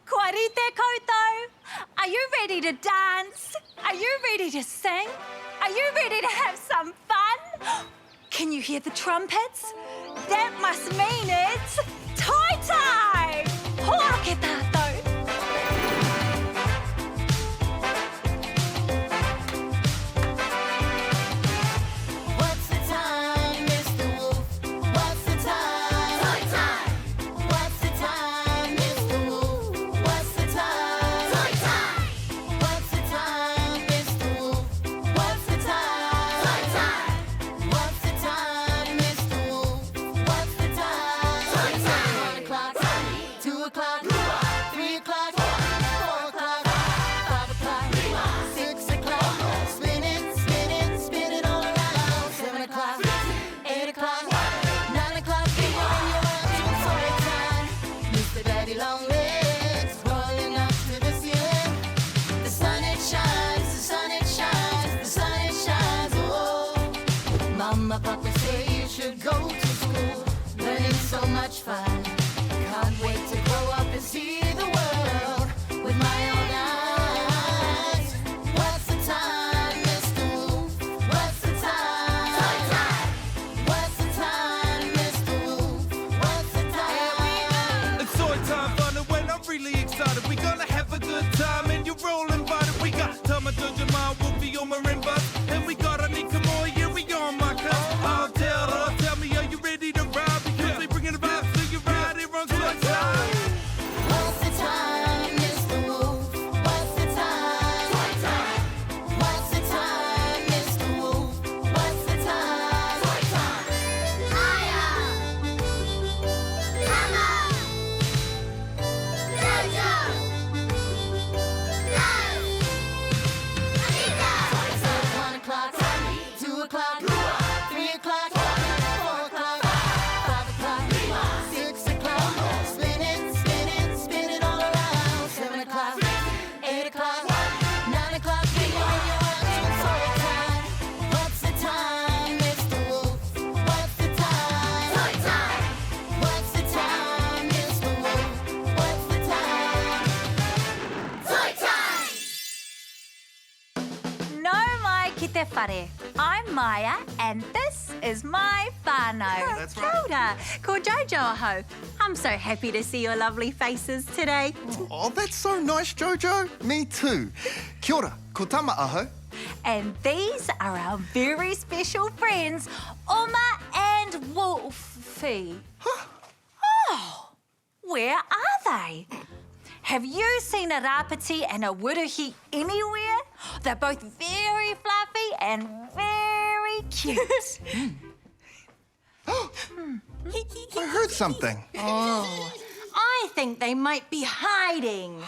Kua rite koutou. Are you ready to dance? Are you ready to sing? Are you ready to have some fun? Can you hear the trumpets? That must mean it's Toi Time! Hōrake tātou! What's the time, Mr. Wolf? What's the time? Toi time! What's the time, Mr. Wolf? What's the time? Toi time! What's the time, Mr. Wolf? What's the time? Toi time! What's the time, Mr. Wolf? What's the time? Toi time! 1 o'clock, 2 o'clock, 3 o'clock, 4 o'clock, 5 o'clock, 6 o'clock. Spin it, spin it, spin it all around. 7 o'clock, 8 o'clock, 9 o'clock. When you're out in Toi time, Mr. Daddy Longlegs rolling up to the ceiling. The sun it shines, the sun it shines, the sun it shines. Oh, Mama, Papa say you should go to school, learning so much fun. Can't wait to grow up and see the world with my own eyes. What's the time, Mr. Wolf? What's the time? Toi time! What's the time, Mr. Wolf? What's the time? It's Toi Time fun, and when I'm really excited, we gonna have a good time, and you're all invited. We got Tama and Jojo, Wolfy, Oma and Mōhio, and we got Anika, Māia, we on my cuz. Aotearoa, tell me, are you ready to ride? Because we bringing the vibes to you right here on Toi Time. What's the time, Mr. Wolf? What's the time? Toi time! What's the time, Mr. Wolf? What's the time? Toi time! Māia! Tama! Jojo! Anika! 1 o'clock, 2 o'clock, 3 o'clock, 4 o'clock, 5 o'clock, 6 o'clock. Spin it, spin it, spin it all around. 7 o'clock, 8 o'clock, 9 o'clock. When you're out in Toi time, what's the time, Mr. Wolf? What's the time? Toi time! What's the time, Mr. Wolf? What's the time? Toi time! No mai ki te whare. I'm Māia, and this is my whānau. That's Kia right. ora. Ko Jojo aho. I'm so happy to see your lovely faces today. Oh, that's so nice, Jojo. Me too. Kia ora, ko Tama aho. And these are our very special friends, Oma and Wolfy. Oh, where are they? Have you seen a rāpiti and a wuruhi anywhere? They're both very fluffy and very cute. I heard something. Oh, I think they might be hiding.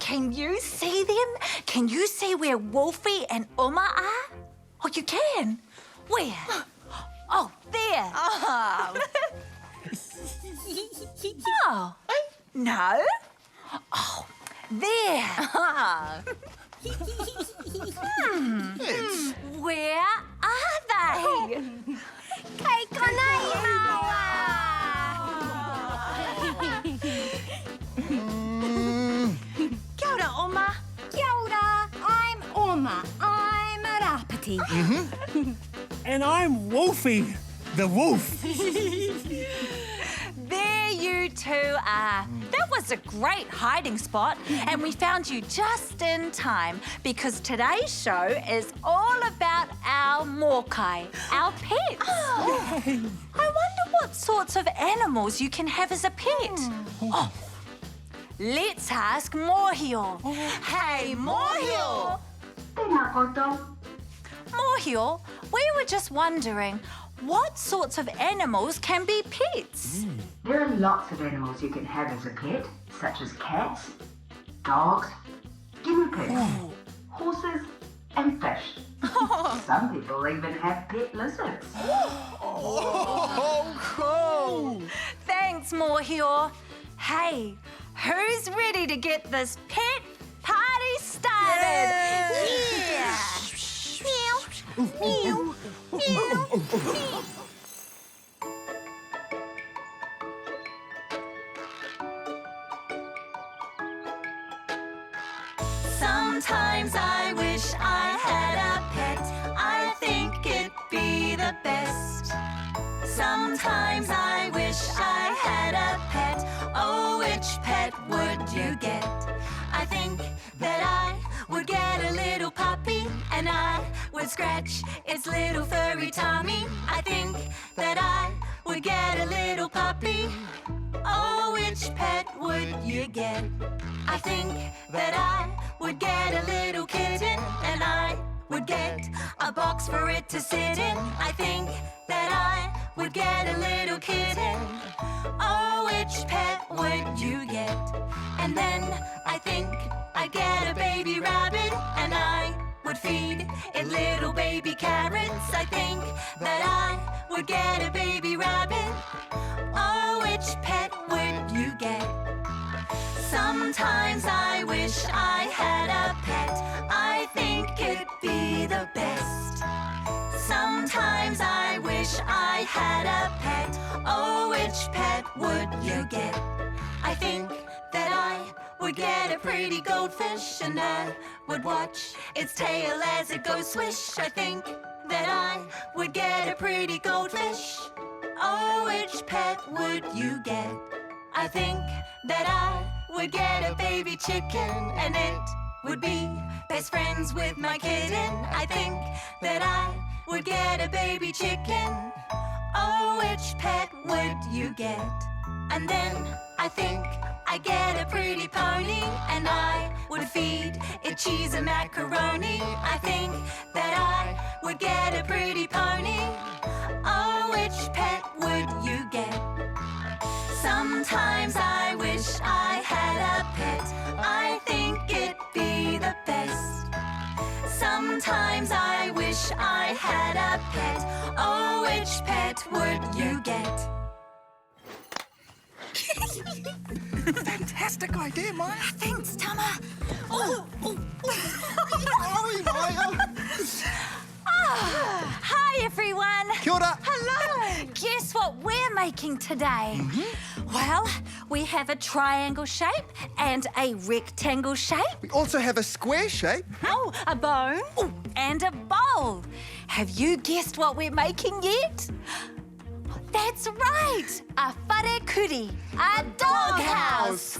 Can you see them? Can you see where Wolfy and Oma are? Oh, you can. Where? Oh, there. Oh, no. Oh, there. It's... Where are they? Kei konei Kia ora, Oma. Kia ora, I'm Oma. I'm a rāpiti. And I'm Wolfy, the wolf. There you two are. That was a great hiding spot, and we found you just in time because today's show is all about our mokai, our pets. I wonder what sorts of animals you can have as a pet. Oh, let's ask Mōhio. Hey, Mōhio. Tēnā koutou. Mōhio, we were just wondering, what sorts of animals can be pets? There are lots of animals you can have as a pet, such as cats, dogs, guinea pigs, horses, and fish. Some people even have pet lizards. Oh, cool! Thanks, Mōhio. Hey, who's ready to get this pet party started? Yeah! Meow. Sometimes I wish I had a pet. I think it'd be the best. Sometimes I wish I had a pet. Oh, which pet would you get? I think that I would get a little puppy, and I would scratch its little furry tummy. I think that I would get a little puppy. Oh, which pet would you get? I think that I would get a little kitten, and I would get a box for it to sit in. I think that I would get a little kitten. Oh, which pet would you get? And then I think I'd get a baby rabbit, and I would feed it little baby carrots. I think that I would get a baby rabbit. Oh, which pet would you get? Sometimes I wish I had a pet. I think it'd be the best. Sometimes I wish I had a pet. Oh, which pet would you get? I think that I would get a pretty goldfish, and I would watch its tail as it goes swish. I think that I would get a pretty goldfish. Oh, which pet would you get? I think that I would get a baby chicken, and it would be best friends with my kitten. I think that I would get a baby chicken. Oh, which pet would you get? And then I think I get a pretty pony, and I would feed it cheese and macaroni. I think that I would get a pretty pony. Oh, which pet would you get? Sometimes I wish I had a pet. I think it'd be the best. Sometimes I wish I had a pet. Oh, which pet would you get? Fantastic idea, Māia. Thanks, Tama. Oh. Sorry, Māia. Hi, everyone. Kia ora. Hello. Guess what we're making today? Well, we have a triangle shape and a rectangle shape. We also have a square shape. Oh, a bone. Oh, and a bowl. Have you guessed what we're making yet? That's right, a whare kurī, a doghouse.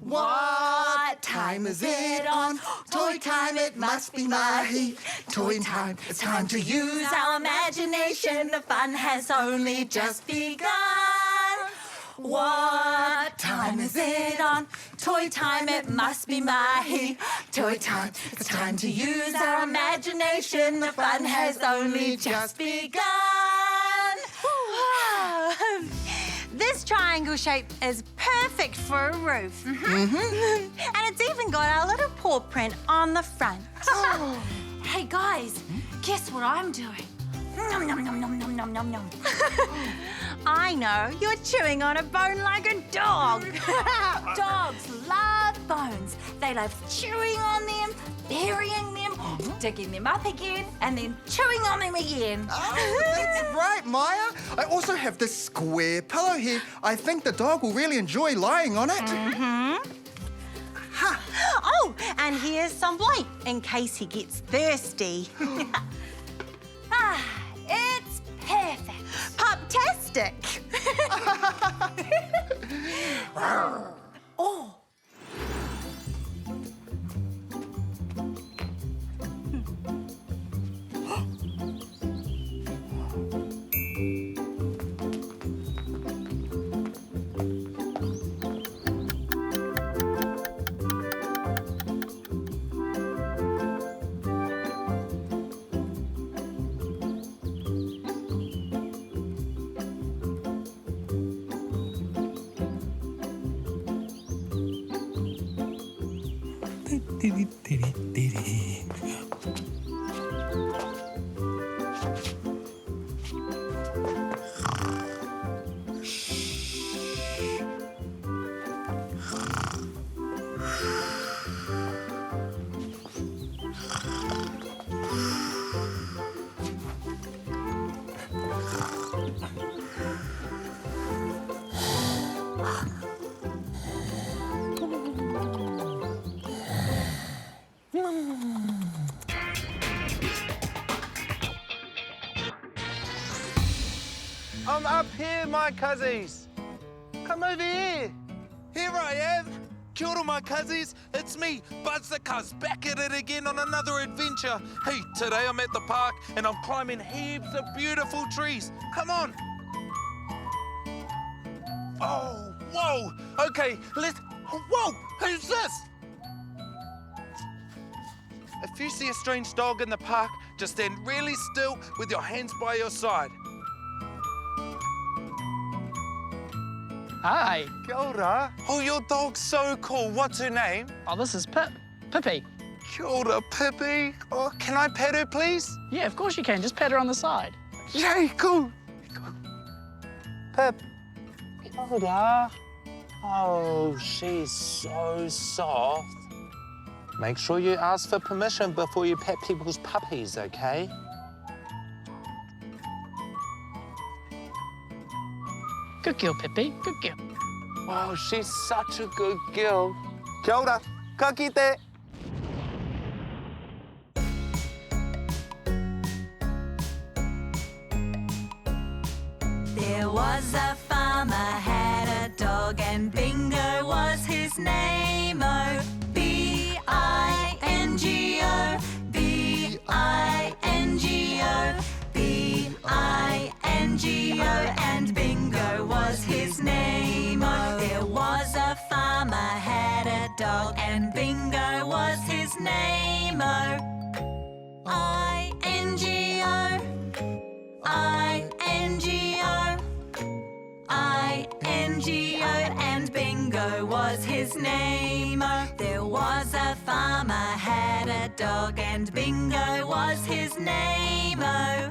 What time is it on? Toy time, it must be mahi. Toy time, it's time to use Our imagination, the fun has only just begun. What time is it on? Toy time, it must be mahi. Toy time, it's time to use our imagination, the fun has only just begun. This triangle shape is perfect for a roof. And it's even got our little paw print on the front. Hey guys, guess what I'm doing? Nom nom nom nom nom nom nom nom. I know, you're chewing on a bone like a dog. Dogs love bones. They love chewing on them, burying them, digging them up again, and then chewing on them again. Oh, that's right, Māia. I also have this square pillow here. I think the dog will really enjoy lying on it. Oh, and here's some light in case he gets thirsty. It's perfect. Pop-tastic. Oh. Come up here, my cuzzies. Come over here. Here I am. Kia ora, my cuzzies. It's me, Buzz the Cuz, back at it again on another adventure. Hey, today I'm at the park and I'm climbing heaps of beautiful trees. Come on. Oh, whoa. Okay, let's... Whoa, who's this? If you see a strange dog in the park, just stand really still with your hands by your side. Hi. Kia ora. Oh, your dog's so cool. What's her name? Oh, this is Pip. Pippy. Kia ora, Pippi. Oh, can I pet her, please? Yeah, of course you can. Just pat her on the side. Yay, cool. Pip. Kia ora. Oh, she's so soft. Make sure you ask for permission before you pet people's puppies, okay? Good girl, Pippy. Good girl. Oh, she's such a good girl. Kia ora. Ka kite. There was a farmer had a dog and Bingo was his name. Oh, B-I-N-G-O, B-I-N-G-O, B-I-N-G-O, and Bingo was his name. Oh, there was a farmer had a dog and Bingo was his name. Oh, I-N-G-O, I-N-G-O, I-N-G-O, and Bingo was his name. Oh, there was a farmer had a dog and Bingo was his name. Oh,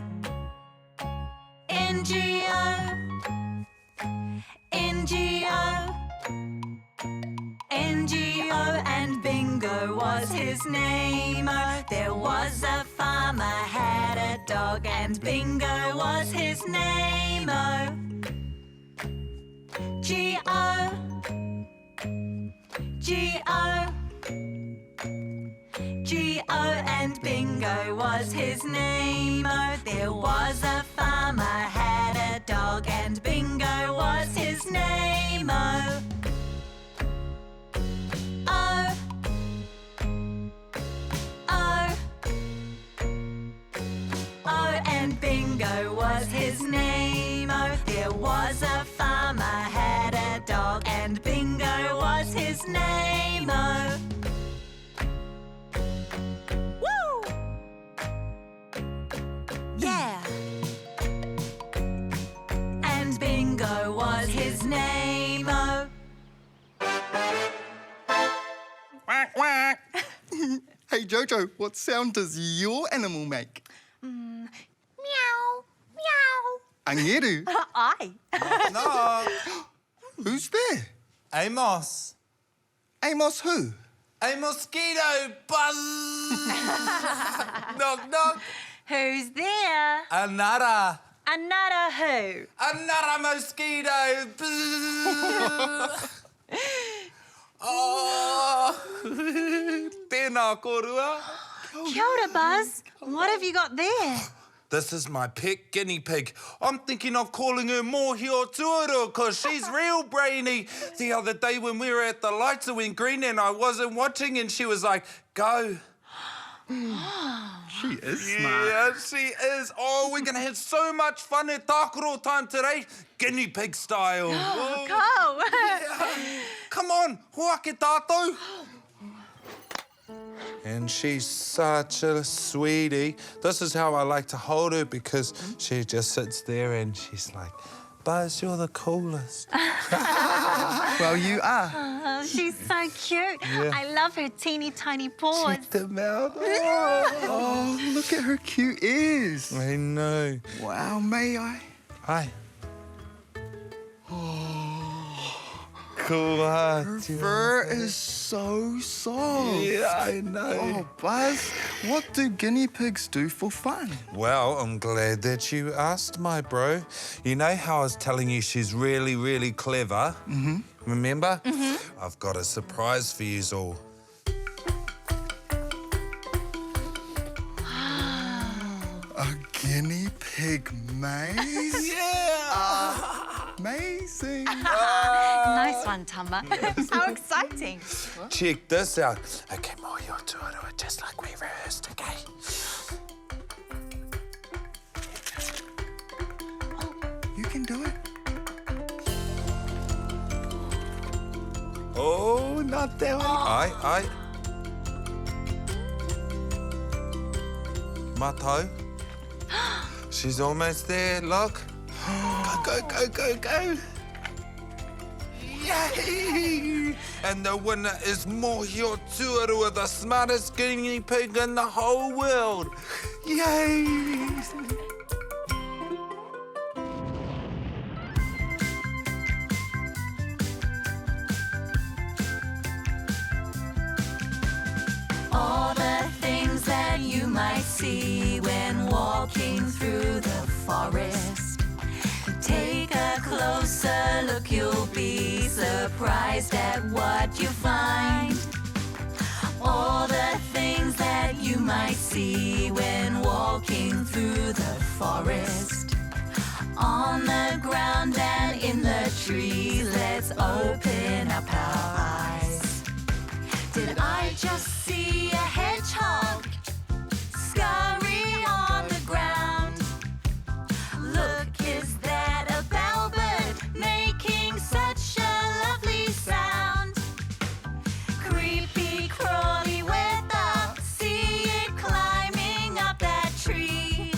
N-G-O, N-G-O, N-G-O, and Bingo was his name. Oh, there was a farmer had a dog and Bingo was his name. Oh, G-O, G-O, G-O, and Bingo was his name. Oh, there was a farmer had a dog and Bingo was his name. Oh, O, O, O, and Bingo was his name. Oh, there was a farmer had a dog and Bingo was his name. Oh, woo! Yeah! And Bingo was his name. Oh, Quack, quack. Hey, Jojo, what sound does your animal make? Meow, meow. Angeru. Aye. Knock. Who's there? Amos. Amos who? A mosquito. Buzz. Knock, knock. Who's there? Another. Another who? Another mosquito. Buzz. Oh. Tēnā korua. Kia ora, Buzz. What have you got there? This is my pet guinea pig. I'm thinking of calling her Mōhio Tuaru because she's real brainy. The other day when we were at the lights, it went green and I wasn't watching and she was like, go. She is smart. Yeah, she is. Oh, we're going to have so much fun at Tākaro Time today. Guinea pig style. Oh, Go. yeah. Come on, huake tātou. And she's such a sweetie. This is how I like to hold her because she just sits there and she's like, Buzz, you're the coolest. Well, you are. Oh, she's so cute. Yeah. I love her teeny tiny paws. Check them out. Oh, look at her cute ears. I know. Wow, may I? Hi. Cool, huh? Her fur is so soft. Yeah, I know. Oh, Buzz, what do guinea pigs do for fun? Well, I'm glad that you asked, my bro. You know how I was telling you she's really, really clever? Mm-hmm. Remember? Mm-hmm. I've got a surprise for you all. A guinea pig maze? Yeah! Amazing. Nice one, Tama. How exciting. Check this out. Okay, Mōhio, Aotearoa, just like we rehearsed, okay? You can do it. Oh, not that way. Aye. Mato. She's almost there, look. Go. Yay! And the winner is Mōhio Aotearoa, the smartest guinea pig in the whole world. Yay! All the things that you might see when walking through the forest. Take a closer look, you'll be surprised at what you find. All the things that you might see when walking through the forest. On the ground and in the trees, let's open up our eyes. Did I just see a hedgehog scurry on the ground? Look, is that a bellbird making such a lovely sound? Creepy crawly weather, see it climbing up that tree.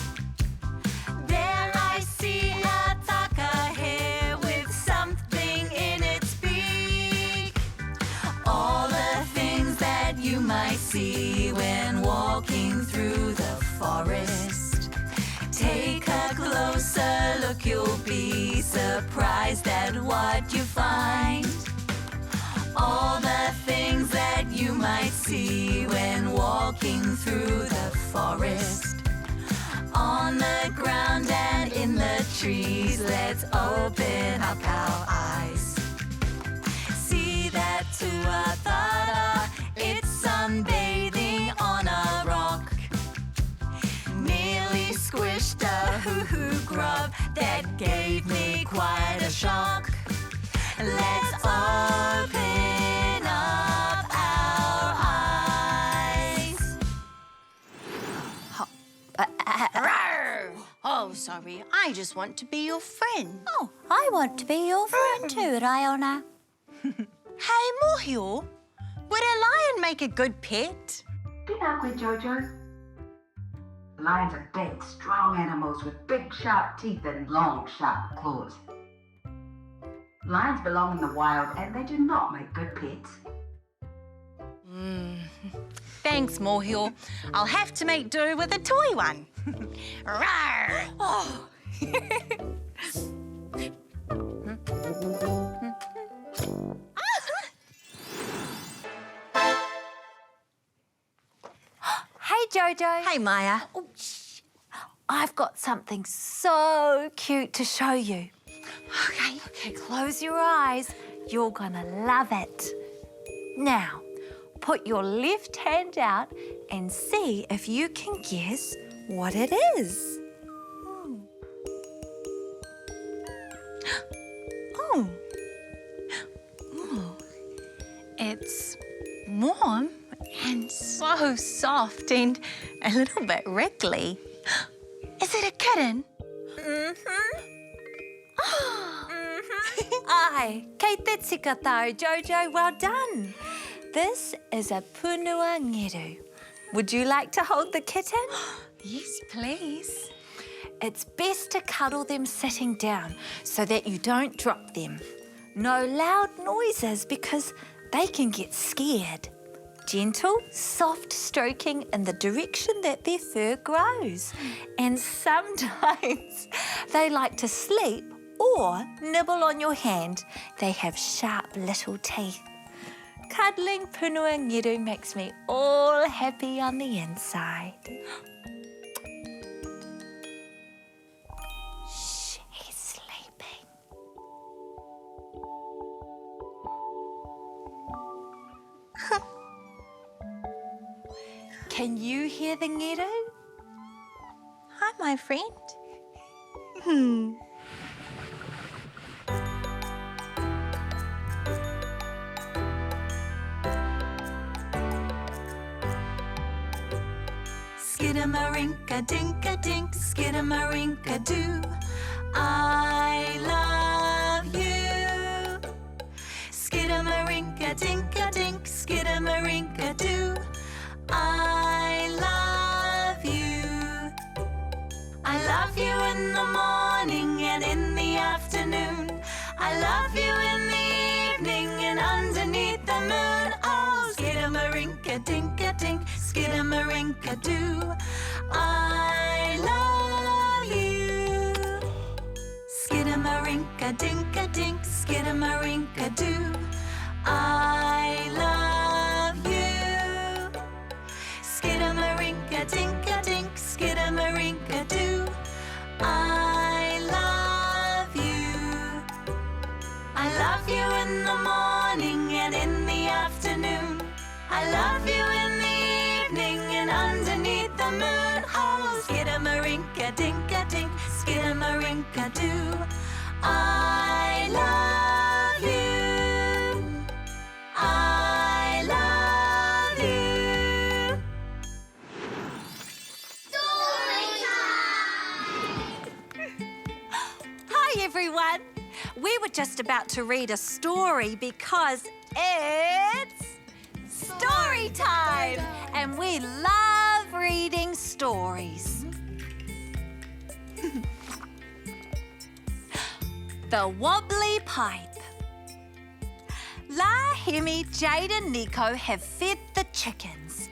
There I see a taka hare with something in its beak. All the things that you might see when walking through the forest. Take a closer look, you'll be surprised at what you find. All the things that you might see when walking through the forest. On the ground and in the trees, let's open up our eyes. See that tuatara, it's sunbathing on a rock. Nearly squished a hoo-hoo grub that gave me quite a shock. Let's open up our eyes. Oh, sorry. I just want to be your friend. Oh, I want to be your friend too, Raiona. Hey, Mōhio, would a lion make a good pet? Ginea, Jojo. Lions are big, strong animals with big, sharp teeth and long, sharp claws. Lions belong in the wild and they do not make good pets. Thanks, Mōhio. I'll have to make do with a toy one. Rawr! Oh. Hey, Jojo. Hey, Māia. Oh, shh. I've got something so cute to show you. Okay, close your eyes. You're gonna love it. Now, put your left hand out and see if you can guess what it is. Oh. It's warm and so soft and a little bit wriggly. Is it a kitten? Ai, kei te tika tau, Jojo, well done. This is a punua ngeru. Would you like to hold the kitten? Yes, please. It's best to cuddle them sitting down so that you don't drop them. No loud noises because they can get scared. Gentle, soft stroking in the direction that their fur grows. And sometimes they like to sleep or nibble on your hand. They have sharp little teeth. Cuddling punua ngeru makes me all happy on the inside. Shh, he's sleeping. Can you hear the ngeru? Hi, my friend. Skiddamarink-a-dink-a-dink, skiddamarink-a-doo. I love you. Skiddamarink-a-dink-a-dink, skiddamarink-a-doo. I love you. I love you in the morning and in the afternoon. I love you in the evening and underneath the moon. Oh, skiddamarink-a-dink-a-dink, skiddamarink-a-doo. I love you. Skiddamarink-a-dink-a-dink, skiddamarink-a-doo. I love you. Skiddamarink-a-dink-a-dink, skiddamarink-a-doo. I love you. I love you in the morning and in the afternoon. I love you in the evening and underneath the moon. Oh, skiddamarink-a-dink-a-dink, skiddamarink-a-doo. I love you. I love you. Hi, everyone. We were just about to read a story because it's story time, and we love reading stories. The Wobbly Pipe. La, Hemi, Jade and Nico have fed the chickens.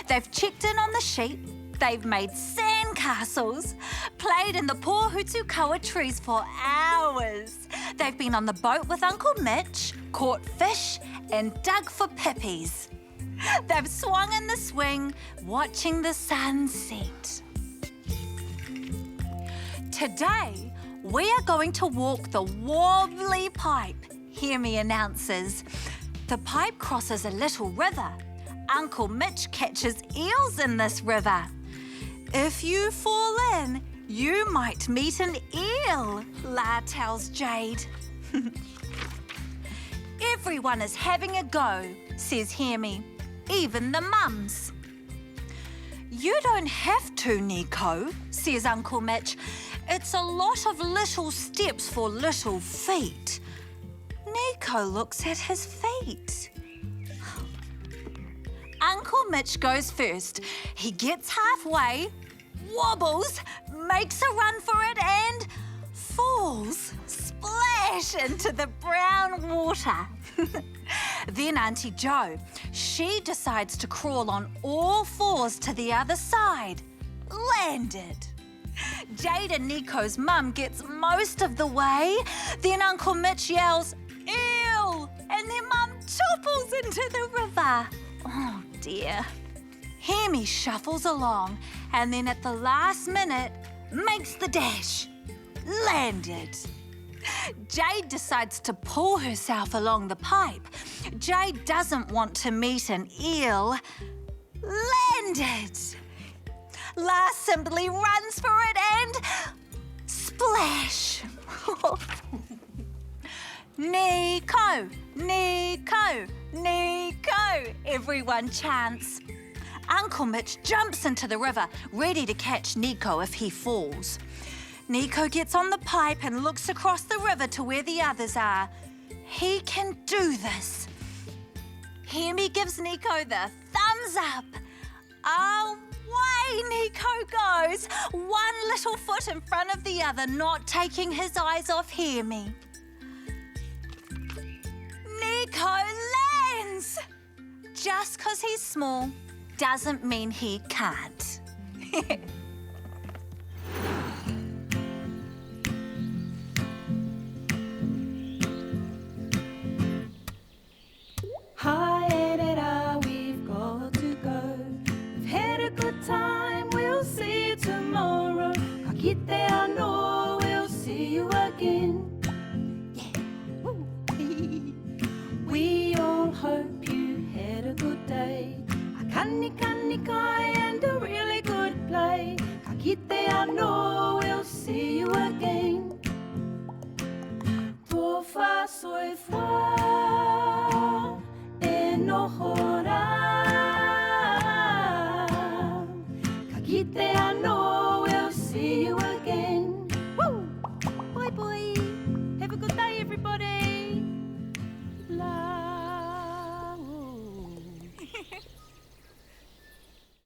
They've checked in on the sheep. They've made sandcastles, played in the Pōhutukawa trees for hours. They've been on the boat with Uncle Mitch, caught fish and dug for pippies. They've swung in the swing, watching the sun set. Today, we are going to walk the Wobbly Pipe, Hemi announces. The pipe crosses a little river. Uncle Mitch catches eels in this river. If you fall in, you might meet an eel, La tells Jade. Everyone is having a go, says Hemi, even the mums. You don't have to, Nico, says Uncle Mitch. It's a lot of little steps for little feet. Nico looks at his feet. Uncle Mitch goes first. He gets halfway, wobbles, makes a run for it and falls splash into the brown water. Then Aunty Jo, she decides to crawl on all fours to the other side. Landed. Jade and Nico's mum gets most of the way. Then Uncle Mitch yells, "Ew!" and their mum topples into the river. Oh dear. Hemi shuffles along and then at the last minute makes the dash. Landed. Jade decides to pull herself along the pipe. Jade doesn't want to meet an eel. Landed. La simply runs for it and splash. Nico, Nico, Nico, everyone chants. Uncle Mitch jumps into the river, ready to catch Nico if he falls. Nico gets on the pipe and looks across the river to where the others are. He can do this. Hemi gives Nico the thumbs up. Away Nico goes, one little foot in front of the other, not taking his eyes off Hemi. Nico lands! Just 'cause he's small doesn't mean he can't. Hi, Editor, we've got to go. We've had a good time, we'll see you tomorrow. Ka kite anō, we'll see you again. We all hope you had a good day. A kani kai and a really good play. Ka kite anō, we'll see you again. Tō wha soi wha e noho rā. Ka Kite